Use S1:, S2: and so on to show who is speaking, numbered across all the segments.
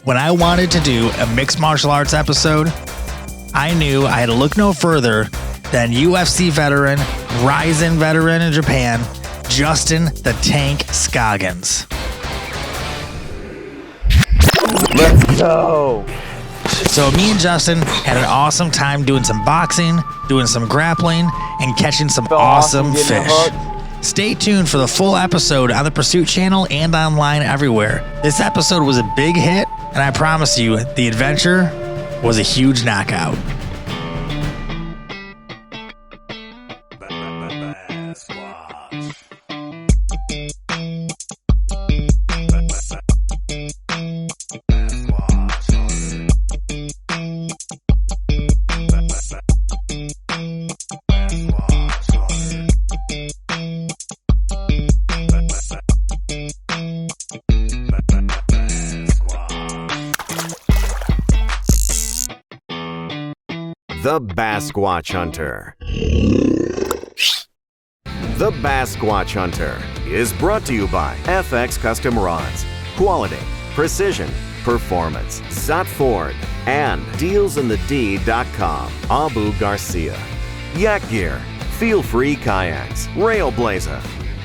S1: When I wanted to do a mixed martial arts episode, I knew I had to look no further than UFC veteran, Rizin veteran in Japan, Justin the Tank Scoggins.
S2: Let's go.
S1: So me and Justin had an awesome time doing some boxing, doing some grappling, and catching some awesome fish. Stay tuned for the full episode on the Pursuit channel and online everywhere. This episode was a big hit, and I promise you, the adventure was a huge knockout.
S3: The Basquatch Hunter. The Basquatch Hunter is brought to you by FX Custom Rods, Quality, Precision, Performance, Zot Ford, and DealsInTheD.com, Abu Garcia. Yak Gear, Feel Free Kayaks, Railblazer,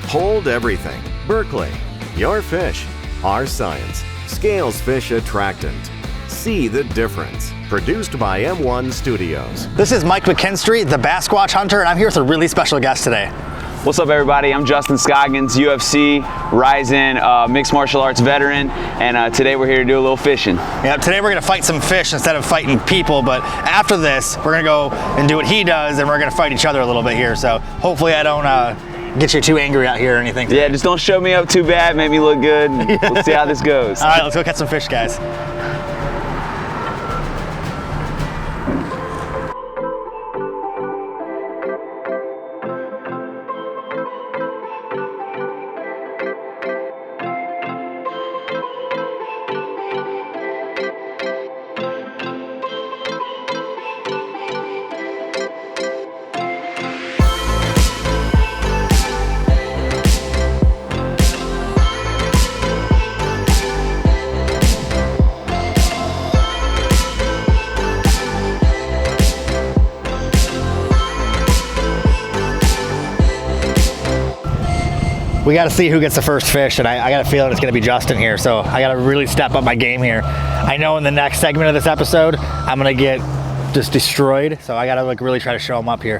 S3: Hold Everything, Berkeley, Your Fish, Our Science, Scales Fish Attractant. See the difference. Produced by M1 Studios.
S4: This is Mike McKinstry, the Basquatch Hunter, and I'm here with a really special guest today.
S2: What's up, everybody? I'm Justin Scoggins, UFC, Rizin, mixed martial arts veteran, and today we're here to do a little fishing.
S4: Yeah, today we're gonna fight some fish instead of fighting people, but after this, we're gonna go and do what he does, and we're gonna fight each other a little bit here, so hopefully I don't get you too angry out here or anything today.
S2: Yeah, just don't show me up too bad, make me look good. We'll see how this goes.
S4: All right, let's go catch some fish, guys. We got to see who gets the first fish, and I got a feeling it's going to be Justin here, so I got to really step up my game here. I know in the next segment of this episode, I'm going to get just destroyed, so I got to really try to show him up here.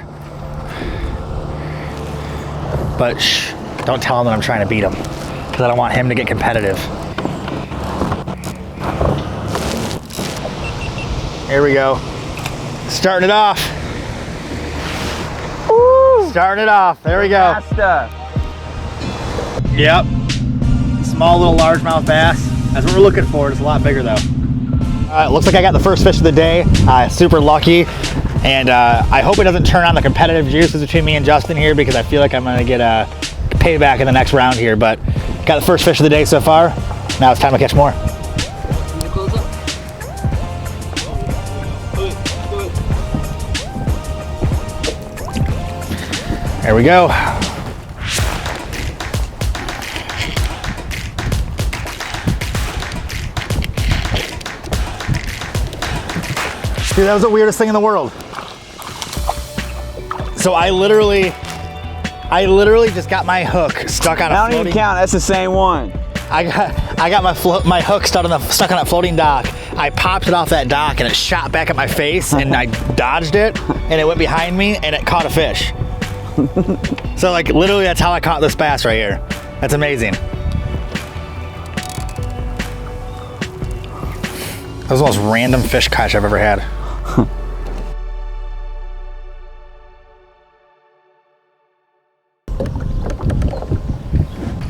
S4: But shh, don't tell him that I'm trying to beat him, because I don't want him to get competitive. Here we go. Starting it off. Woo! Starting it off. There we go. Yep. Small little largemouth bass. That's what we're looking for. It's a lot bigger though. Looks like I got the first fish of the day. Super lucky. And I hope it doesn't turn on the competitive juices between me and Justin here, because I feel like I'm going to get a payback in the next round here. But got the first fish of the day so far. Now it's time to catch more. There we go. Dude, that was the weirdest thing in the world. So I literally just got my hook stuck on a floating.
S2: I don't even count, that's the same one.
S4: I got my hook stuck on that floating dock. I popped it off that dock and it shot back at my face, and I dodged it, and it went behind me and it caught a fish. So like literally that's how I caught this bass right here. That's amazing. That was the most random fish catch I've ever had.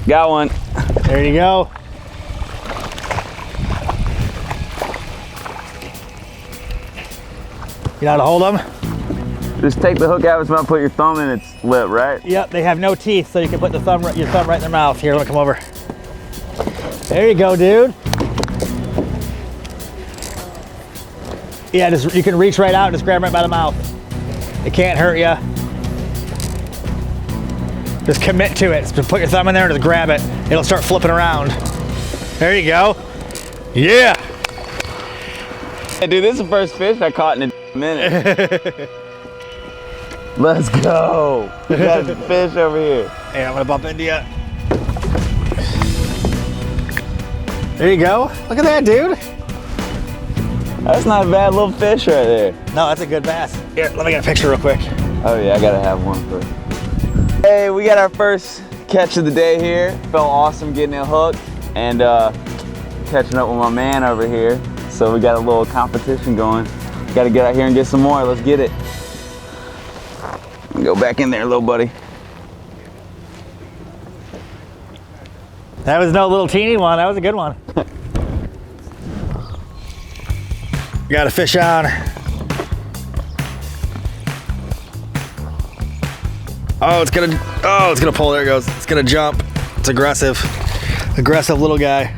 S2: Got one.
S4: There you go. You know how to hold them?
S2: Just take the hook out, it's about to put your thumb in its lip, right?
S4: Yep, they have no teeth, so you can put your thumb right in their mouth. Here, let me come over. There you go, dude. Yeah, you can reach right out and just grab right by the mouth. It can't hurt you. Just commit to it. Just put your thumb in there and just grab it. It'll start flipping around. There you go. Yeah.
S2: Hey, dude, this is the first fish I caught in a minute. Let's go. We got a fish over here.
S4: Hey, I'm gonna bump into you. There you go. Look at that, dude.
S2: That's not a bad little fish right there.
S4: No, that's a good bass. Here, let me get a picture real quick.
S2: Oh yeah, I gotta have one first. Hey, we got our first catch of the day here. Felt awesome getting it hooked and catching up with my man over here. So we got a little competition going. Gotta get out here and get some more. Let's get it. Go back in there, little buddy.
S4: That was no little teeny one. That was a good one. Got a fish on. Oh, it's gonna pull. There it goes. It's gonna jump. It's aggressive. Aggressive little guy.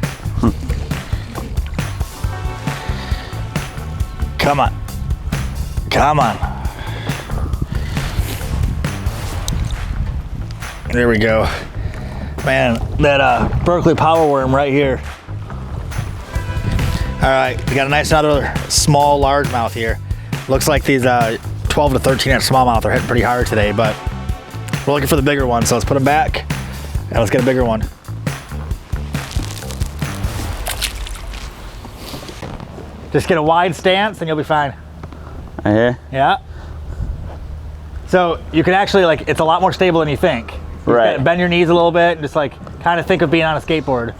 S4: Come on. Come on. There we go. Man, that Berkeley power worm right here. All right, we got a nice another small largemouth here. Looks like these 12 to 13 inch smallmouth are hitting pretty hard today, but we're looking for the bigger one, so let's put them back and let's get a bigger one. Just get a wide stance and you'll be fine.
S2: Right here?
S4: Yeah. So you can actually, like, it's a lot more stable than you think. You
S2: Right.
S4: just bend your knees a little bit and just like kind of think of being on a skateboard.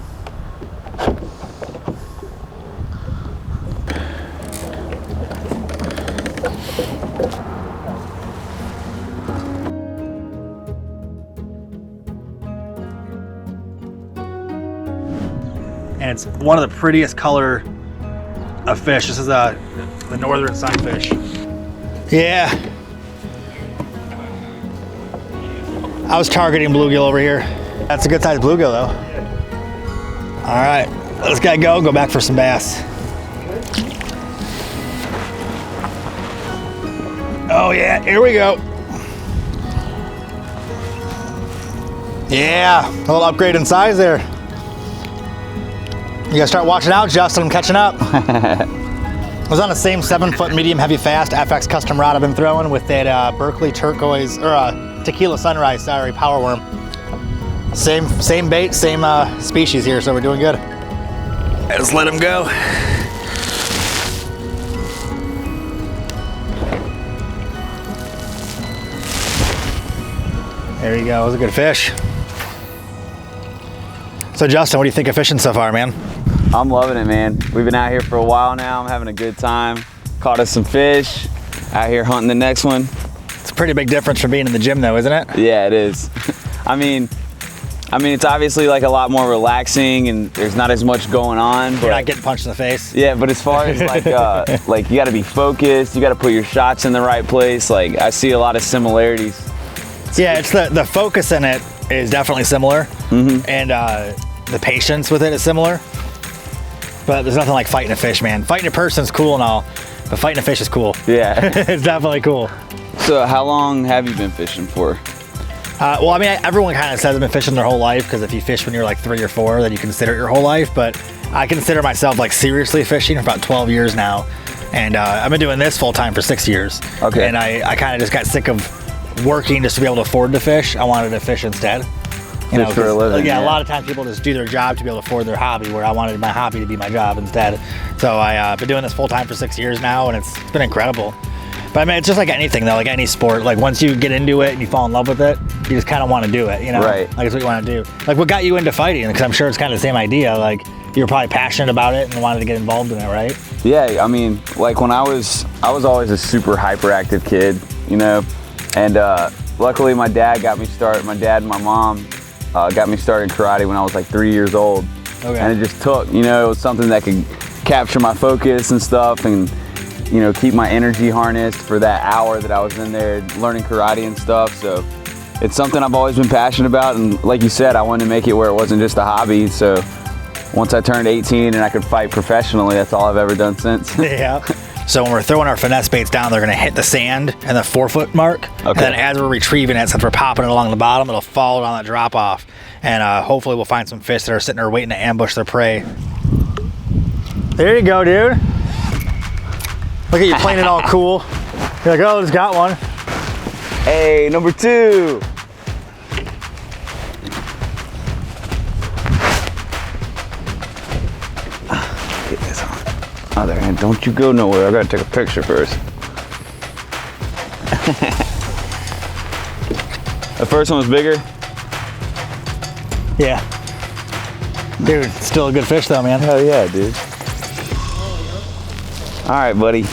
S4: And it's one of the prettiest color of fish. This is the northern sunfish. Yeah. I was targeting bluegill over here. That's a good sized bluegill though. All right, let's go back for some bass. Oh yeah, here we go. Yeah, a little upgrade in size there. You gotta start watching out, Justin, I'm catching up. I was on the same 7-foot medium heavy fast FX custom rod I've been throwing with that Berkeley turquoise, or tequila sunrise, sorry, power worm. Same bait, same species here, so we're doing good. Just let him go. There you go, it was a good fish. So Justin, what do you think of fishing so far, man?
S2: I'm loving it, man. We've been out here for a while now. I'm having a good time. Caught us some fish. Out here hunting the next one.
S4: It's a pretty big difference from being in the gym though, isn't it?
S2: Yeah, it is. I mean, it's obviously like a lot more relaxing and there's not as much going on. But
S4: You're not getting punched in the face.
S2: yeah, but as far as like, like you got to be focused. You got to put your shots in the right place. Like I see a lot of similarities.
S4: Yeah, it's the focus in it is definitely similar, and the patience with it is similar. But there's nothing like fighting a fish, man. Fighting a person's cool and all, but fighting a fish is cool.
S2: Yeah.
S4: It's definitely cool.
S2: So how long have you been fishing for?
S4: Well, I mean, everyone kind of says they've been fishing their whole life because if you fish when you're like 3 or 4, then you consider it your whole life. But I consider myself like seriously fishing for about 12 years now, and I've been doing this full time for 6 years.
S2: Okay.
S4: And I kind of just got sick of working just to be able to afford to fish. I wanted to fish instead. You
S2: Fish for a living,
S4: yeah,
S2: yeah.
S4: a lot of times people just do their job to be able to afford their hobby, where I wanted my hobby to be my job instead. So I've been doing this full time for 6 years now, and it's been incredible. But I mean, it's just like anything though, like any sport. Like once you get into it and you fall in love with it, you just kind of want to do it, you know?
S2: Right.
S4: Like it's what you want to do. Like what got you into fighting? Because I'm sure it's kind of the same idea. Like you're probably passionate about it and wanted to get involved in it, right?
S2: Yeah, I mean, like when I was always a super hyperactive kid, you know, and luckily my dad got me started. My dad and my mom got me started in karate when I was like 3 years old.
S4: Okay.
S2: And it just took, you know, it was something that could capture my focus and stuff, and you know, keep my energy harnessed for that hour that I was in there learning karate and stuff. So it's something I've always been passionate about, and like you said, I wanted to make it where it wasn't just a hobby. So once I turned 18 and I could fight professionally, that's all I've ever done since.
S4: Yeah. So when we're throwing our finesse baits down, they're gonna hit the sand and the 4 foot mark.
S2: Okay.
S4: And then as we're retrieving it, since we're popping it along the bottom, it'll fall down that drop off. And hopefully we'll find some fish that are sitting there waiting to ambush their prey. There you go, dude. Look at you playing it all cool. You're like, oh, just got one.
S2: Hey, number 2. Get this on. Other hand, don't you go nowhere. I gotta take a picture first. The first one was bigger.
S4: Yeah. Dude, still a good fish though, man.
S2: Hell yeah, dude. All right, buddy.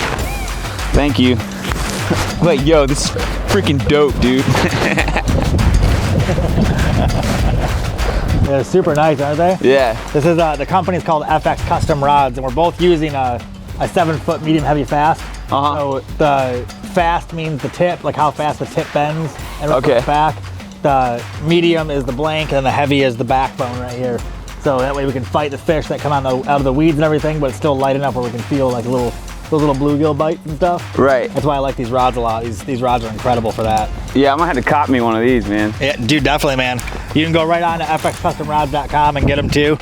S2: Thank you. Wait, yo, this is freaking dope, dude.
S4: They're super nice, aren't they?
S2: Yeah.
S4: This is the company's called FX Custom Rods, and we're both using a 7-foot medium heavy fast. So the fast means the tip, like how fast the tip bends and goes back. The medium is the blank, and the heavy is the backbone right here. So that way we can fight the fish that come out of the weeds and everything, but it's still light enough where we can feel like those little bluegill bites and stuff.
S2: Right.
S4: That's why I like these rods a lot. These rods are incredible for that.
S2: Yeah, I'm gonna have to cop me one of these, man.
S4: Yeah, dude, definitely, man. You can go right on to fxcustomrods.com and get them too.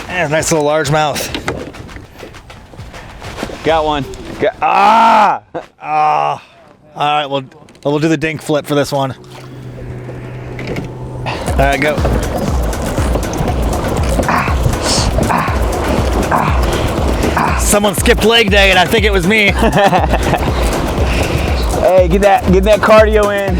S4: And nice little largemouth.
S2: Got one.
S4: All right, we'll do the dink flip for this one. All right, go. Someone skipped leg day, and I think it was me.
S2: Hey, get that cardio in.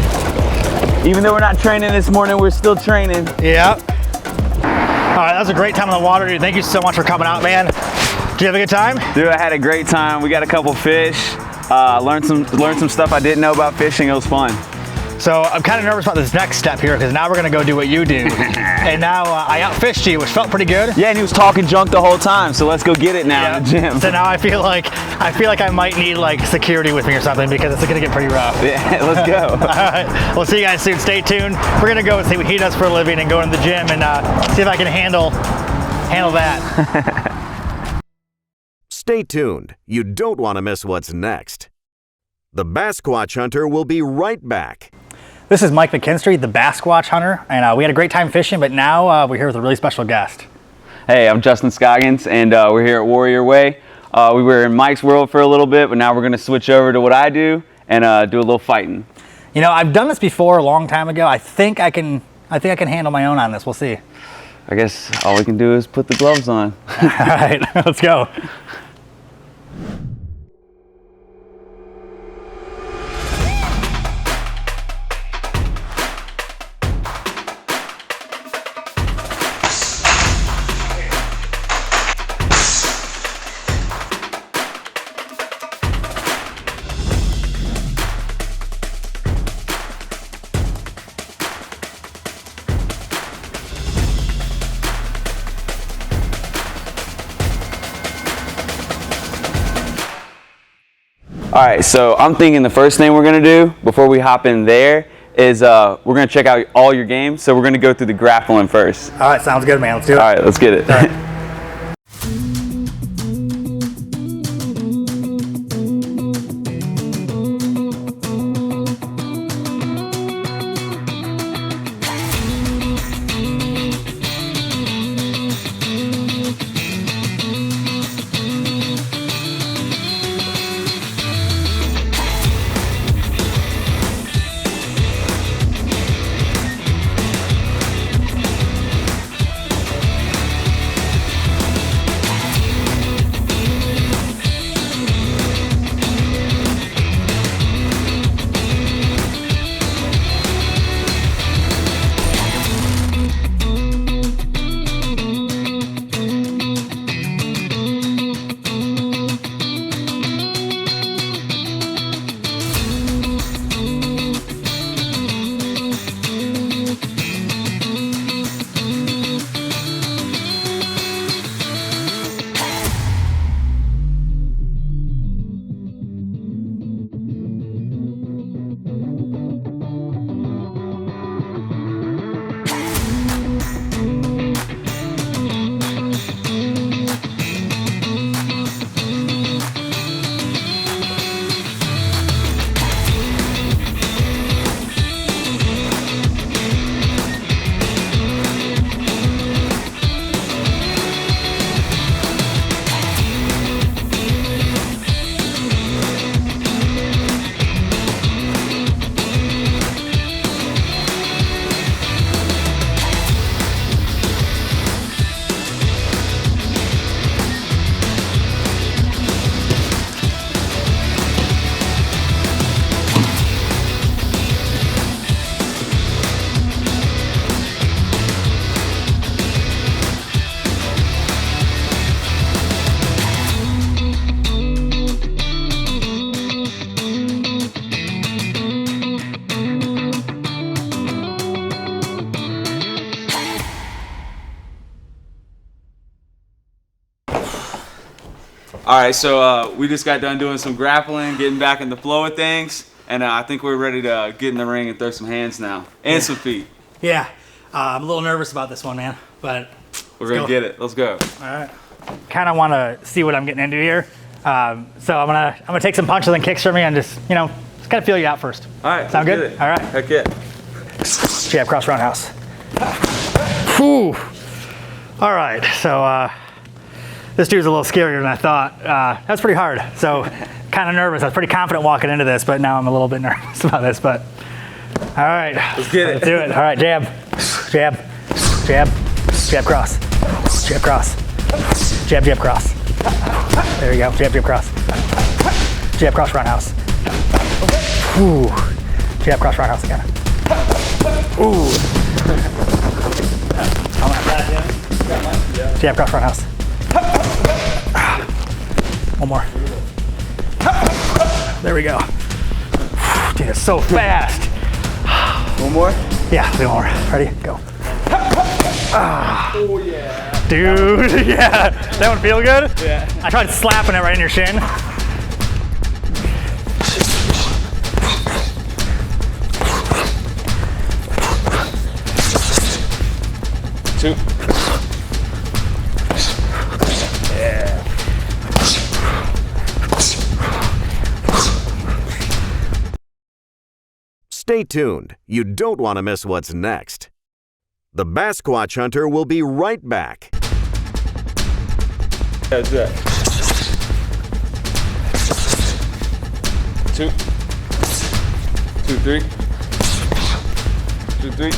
S2: Even though we're not training this morning, we're still training.
S4: Yeah. All right, that was a great time in the water, dude. Thank you so much for coming out, man. Did you have a good time?
S2: Dude, I had a great time. We got a couple fish. Learned some stuff I didn't know about fishing. It was fun.
S4: So I'm kind of nervous about this next step here because now we're gonna go do what you do. And now I outfished you, which felt pretty good.
S2: Yeah, and he was talking junk the whole time. So let's go get it now in the gym.
S4: So now I feel like I might need like security with me or something because it's gonna get pretty rough.
S2: Yeah, let's go.
S4: All right, we'll see you guys soon. Stay tuned. We're gonna go and see what he does for a living and go into the gym and see if I can handle that.
S3: Stay tuned. You don't want to miss what's next. The Basquatch Hunter will be right back.
S4: This is Mike McKinstry, the Basquatch Hunter, and we had a great time fishing, but now we're here with a really special guest.
S2: Hey, I'm Justin Scoggins, and we're here at Warrior Way. We were in Mike's world for a little bit, but now we're going to switch over to what I do and do a little fighting.
S4: You know, I've done this before a long time ago. I think I can handle my own on this. We'll see.
S2: I guess all we can do is put the gloves on.
S4: All right, let's go.
S2: All right, so I'm thinking the first thing we're gonna do before we hop in there is we're gonna check out all your games. So we're gonna go through the grappling first.
S4: All right, sounds good, man. Let's do it.
S2: All right, let's get it.
S4: All right.
S2: All right, so we just got done doing some grappling, getting back in the flow of things, and I think we're ready to get in the ring and throw some hands now, and some feet.
S1: Yeah, I'm a little nervous about this one, man, but
S2: we're gonna get it. Let's go.
S1: All right. Kind of want to see what I'm getting into here, so I'm gonna take some punches and kicks from you, and just just gotta feel you out first.
S2: All right.
S1: Sound good? All right.
S2: Heck yeah.
S1: Jab, cross, roundhouse. Whew. All right, so this dude's a little scarier than I thought. That's pretty hard, so kind of nervous. I was pretty confident walking into this, but now I'm a little bit nervous about this, but all right.
S2: Let's get it.
S1: Let's do it. All right, jab, jab, jab, jab, cross, jab, cross, jab, jab, cross. There you go, jab, jab, cross. Jab, cross, roundhouse. Ooh. Jab, cross, roundhouse again. Ooh. Jab, cross, roundhouse. One more. There we go. Dude, it's so fast.
S2: One more?
S1: Yeah, one more. Ready? Go.
S2: Oh, yeah.
S1: Dude, yeah. That one feel good?
S2: Yeah.
S1: I tried slapping it right in your shin.
S2: Two.
S3: Stay tuned. You don't want to miss what's next. The Basquatch Hunter will be right back.
S2: That's it. Two. 2, 3. 2, 3.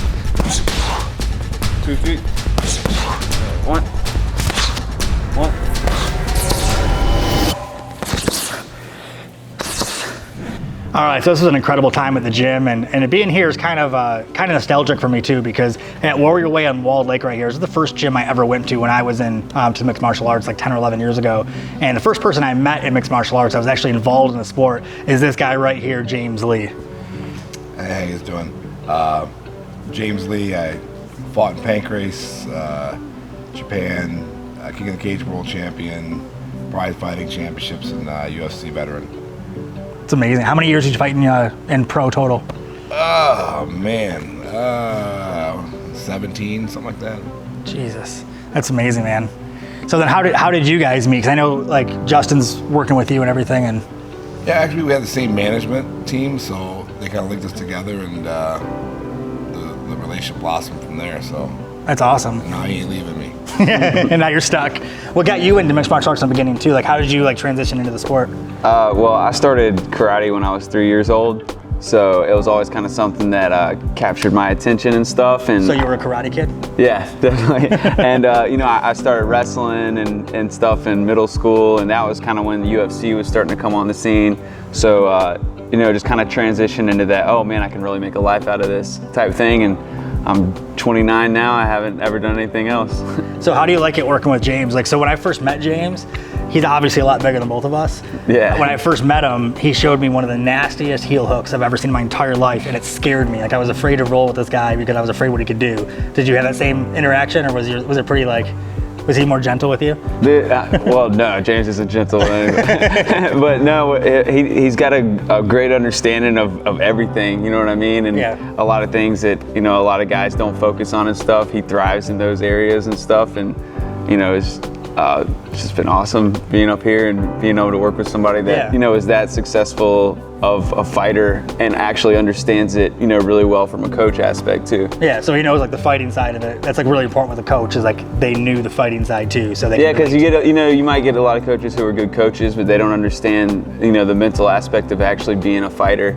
S2: 2, 3. 1. 1.
S1: All right, so this was an incredible time at the gym, and being here is kind of nostalgic for me too, because at Warrior Way on Walled Lake right here is the first gym I ever went to when I was in to mixed martial arts like 10 or 11 years ago. And the first person I met in mixed martial arts, I was actually involved in the sport, is this guy right here, James Lee.
S5: Hey, how you doing? James Lee. I fought in Pancrase, Japan, King of the Cage World Champion, Pride Fighting Championships, and UFC veteran.
S1: It's amazing. How many years did you fight in pro total?
S5: Oh man, 17, something like that.
S1: Jesus, that's amazing, man. So then, how did you guys meet? Because I know like Justin's working with you and everything, and
S5: yeah, actually we had the same management team, so they kind of linked us together, and the relationship blossomed from there. So
S1: that's awesome.
S5: and now he ain't leaving me.
S1: And now you're stuck. What got you into mixed martial arts in the beginning too? Like, how did you like transition into the sport?
S2: Well, I started karate when I was 3 years old, so it was always kind of something that captured my attention and stuff. And
S1: So you were a karate kid?
S2: yeah, definitely. And I started wrestling and stuff in middle school, and that was kind of when the UFC was starting to come on the scene. So just kind of transitioned into that. Oh man, I can really make a life out of this type thing. And I'm 29 now. I haven't ever done anything else.
S1: So how do you like it working with James? Like, so when I first met James, he's obviously a lot bigger than both of us.
S2: Yeah.
S1: When I first met him, he showed me one of the nastiest heel hooks I've ever seen in my entire life, and it scared me. Like, I was afraid to roll with this guy because I was afraid what he could do. Did you have that same interaction, or was it pretty like, was he more gentle with you?
S2: Well, no, James isn't gentle. But no, he's got a great understanding of everything, you know what I mean? And
S1: yeah.
S2: A lot of things that, a lot of guys don't focus on and stuff. He thrives in those areas and stuff. And, it's just been awesome being up here and being able to work with somebody that, is that successful of a fighter and actually understands it, really well from a coach aspect too.
S1: Yeah, so he knows like the fighting side of it. That's like really important with a coach, is like they knew the fighting side too. So they
S2: because you get, you might get a lot of coaches who are good coaches, but they don't understand, the mental aspect of actually being a fighter.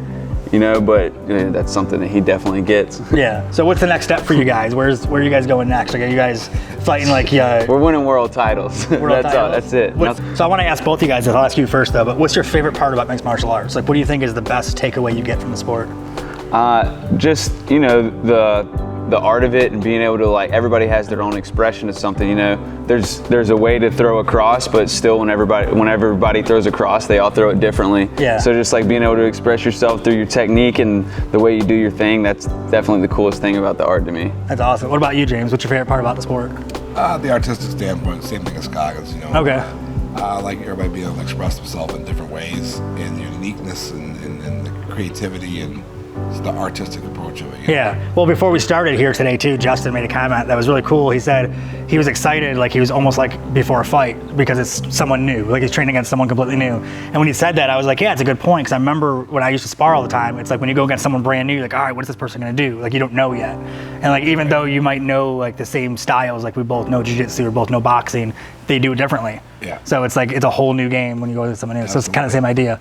S2: But that's something that he definitely gets.
S1: Yeah. So what's the next step for you guys? Where are you guys going next? Like, are you guys fighting like?
S2: We're winning world titles. That's it.
S1: So I want to ask both you guys this. I'll ask you first though. But what's your favorite part about mixed martial arts? Like, what do you think is the best takeaway you get from the sport?
S2: Just the art of it and being able to, like, everybody has their own expression of something. There's a way to throw a cross, but still when everybody throws a cross, they all throw it differently.
S1: Yeah.
S2: So just like being able to express yourself through your technique and the way you do your thing, that's definitely the coolest thing about the art to me.
S1: That's awesome. What about you, James? What's your favorite part about the sport?
S5: The artistic standpoint, same thing as Scoggins.
S1: Okay.
S5: I like everybody being able to express themselves in different ways, and your uniqueness and the creativity and just the artistic approach of it. You know?
S4: Yeah. Well, before we started here today too, Justin made a comment that was really cool. He said he was excited, like he was almost like before a fight, because it's someone new, like he's training against someone completely new. And when he said that, I was like, yeah, it's a good point, because I remember when I used to spar all the time, it's like when you go against someone brand new, you're like, all right, what is this person going to do? Like you don't know yet. And like even though you might know like the same styles, like we both know jiu-jitsu or both know boxing, they do it differently.
S5: Yeah.
S4: So it's like it's a whole new game when you go against someone new. Absolutely. So it's kind of the same idea.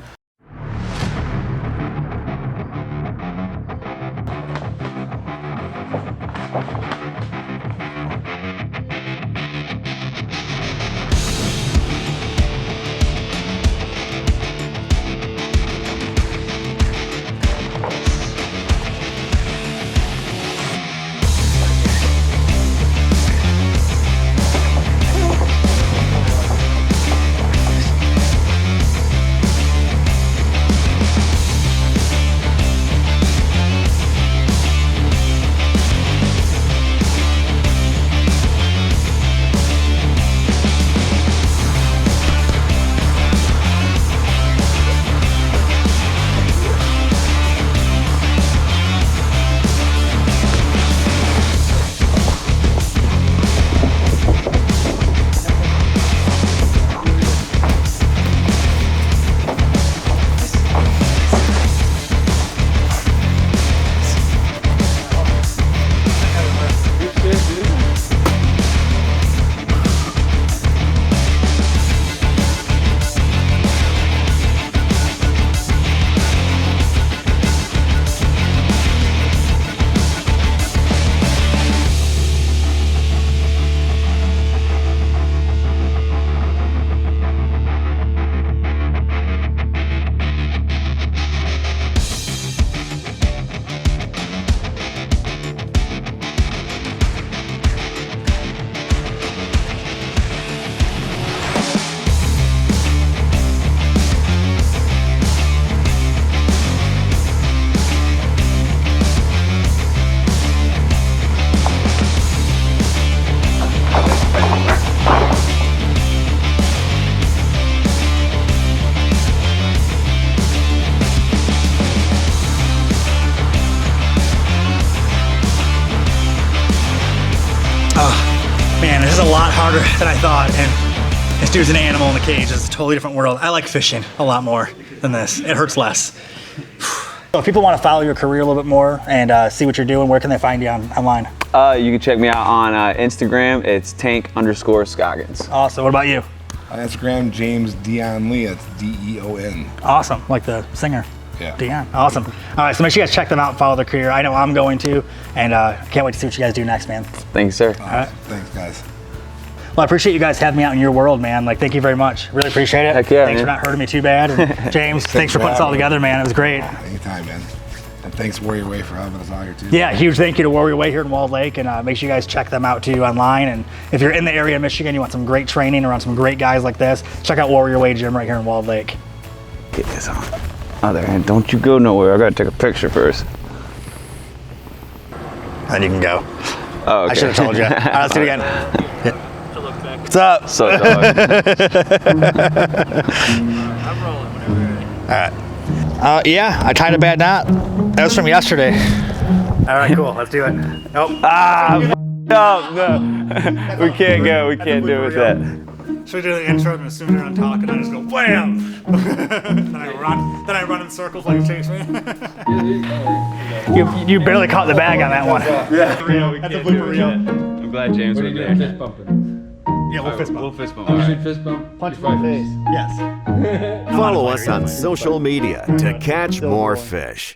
S4: Man, this is a lot harder than I thought, and this dude's an animal in the cage. It's a totally different world. I like fishing a lot more than this. It hurts less. So if people want to follow your career a little bit more and see what you're doing, where can they find you online?
S2: You can check me out on Instagram. It's tank_Scoggins.
S4: Awesome. What about you?
S5: On Instagram, James Deon Lee. That's D-E-O-N.
S4: Awesome. Like the singer.
S5: Yeah.
S4: Deon. Awesome. All right, so make sure you guys check them out and follow their career. I know I'm going to, and can't wait to see what you guys do next, man.
S2: Thank you, sir.
S4: All right.
S5: Thanks, guys.
S4: Well, I appreciate you guys having me out in your world, man. Like, thank you very much. Really appreciate it.
S2: Heck yeah,
S4: thanks
S2: man.
S4: for not hurting me too bad. And James, thanks for putting this all together, man. It was great.
S5: Anytime, man. And thanks Warrior Way for having us out here, too.
S4: Yeah, huge thank you to Warrior Way here in Walled Lake, and make sure you guys check them out too online. And if you're in the area of Michigan, you want some great training around some great guys like this, check out Warrior Way Gym right here in Walled Lake.
S2: Get this on. Other hand, don't you go nowhere. I gotta take a picture first.
S4: Then you can go.
S2: Oh, okay.
S4: I should have told you. All right, let's do it again. What's up?
S2: So dog.
S4: I'm rolling whenever you're ready. All right. Yeah, I tied a bad knot. That was from yesterday. All right, cool. Let's do it. Nope.
S2: No. We can't go. We can't do it with that.
S4: Should we do the intro, and as soon as you're done talking, I just go wham! Then I run in circles like a chase man. you barely caught the bag on that one.
S2: Yeah. That's a blooper reel. I'm glad James was there.
S6: Fist bumping.
S4: Yeah, we'll fist bump.
S2: We'll fist bump.
S6: You
S2: All
S6: should
S2: right.
S6: fist bump.
S4: Punch my face. Yes.
S3: Follow us on social media to catch more fish.